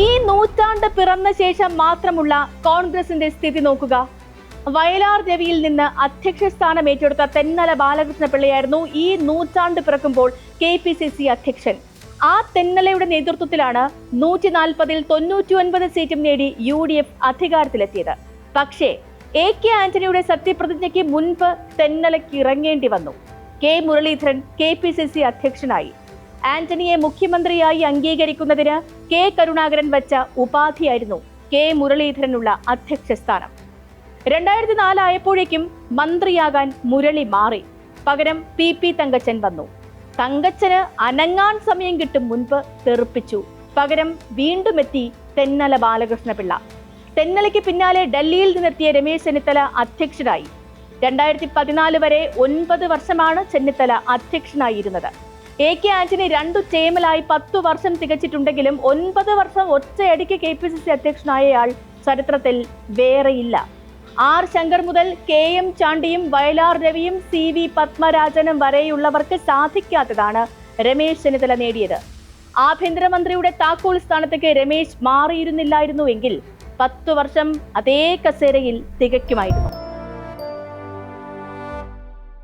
ഈ നൂറ്റാണ്ട് പിറന്ന ശേഷം മാത്രമുള്ള കോൺഗ്രസിന്റെ സ്ഥിതി നോക്കുക. വയലാർ രവിയിൽ നിന്ന് അധ്യക്ഷ സ്ഥാനം ഏറ്റെടുത്ത തെന്നല ബാലകൃഷ്ണ പിള്ളയായിരുന്നു ഈ നൂറ്റാണ്ട് പിറക്കുമ്പോൾ KPCC അധ്യക്ഷൻ. ആ തെന്നലയുടെ നേതൃത്വത്തിലാണ് 140-ൽ 99 സീറ്റും നേടി UDF അധികാരത്തിലെത്തിയത്. പക്ഷേ AK ആന്റണിയുടെ സത്യപ്രതിജ്ഞയ്ക്ക് മുൻപ് തെന്നലയ്ക്ക് ഇറങ്ങേണ്ടി വന്നു. K മുരളീധരൻ KPCC അധ്യക്ഷനായി. ആന്റണിയെ മുഖ്യമന്ത്രിയായി അംഗീകരിക്കുന്നതിന് K കരുണാകരൻ വച്ച ഉപാധിയായിരുന്നു K മുരളീധരനുള്ള അധ്യക്ഷ സ്ഥാനം. 2004 ആയപ്പോഴേക്കും മന്ത്രിയാകാൻ മുരളി മാറി. പകരം PP തങ്കച്ചൻ വന്നു. തങ്കച്ചന് അനങ്ങാൻ സമയം കിട്ടും മുൻപ് തെറിപ്പിച്ചു. പകരം വീണ്ടും എത്തി തെന്നല ബാലകൃഷ്ണപിള്ള. തെന്നലയ്ക്ക് പിന്നാലെ ഡൽഹിയിൽ നിന്നെത്തിയ രമേശ് ചെന്നിത്തല അധ്യക്ഷനായി. 2014 വരെ 9 വർഷമാണ് ചെന്നിത്തല അധ്യക്ഷനായിരുന്നത്. AK ആന്റണി 2 ടേമിലായി 10 വർഷം തികച്ചിട്ടുണ്ടെങ്കിലും 9 വർഷം ഒറ്റയടിക്ക് KPCC അധ്യക്ഷനായയാൾ ചരിത്രത്തിൽ വേറെയില്ല. R ശങ്കർ മുതൽ KM ചാണ്ടിയും വയലാർ രവിയും CV പത്മരാജനും വരെയുള്ളവർക്ക് സാധിക്കാത്തതാണ് രമേശ് ചെന്നിത്തല നേടിയത്. ആഭ്യന്തരമന്ത്രിയുടെ താക്കോൽ സ്ഥാനത്തേക്ക് രമേശ് മാറിയിരുന്നില്ലായിരുന്നുവെങ്കിൽ 10 വർഷം അതേ കസേരയിൽ തികയ്ക്കുമായിരുന്നു.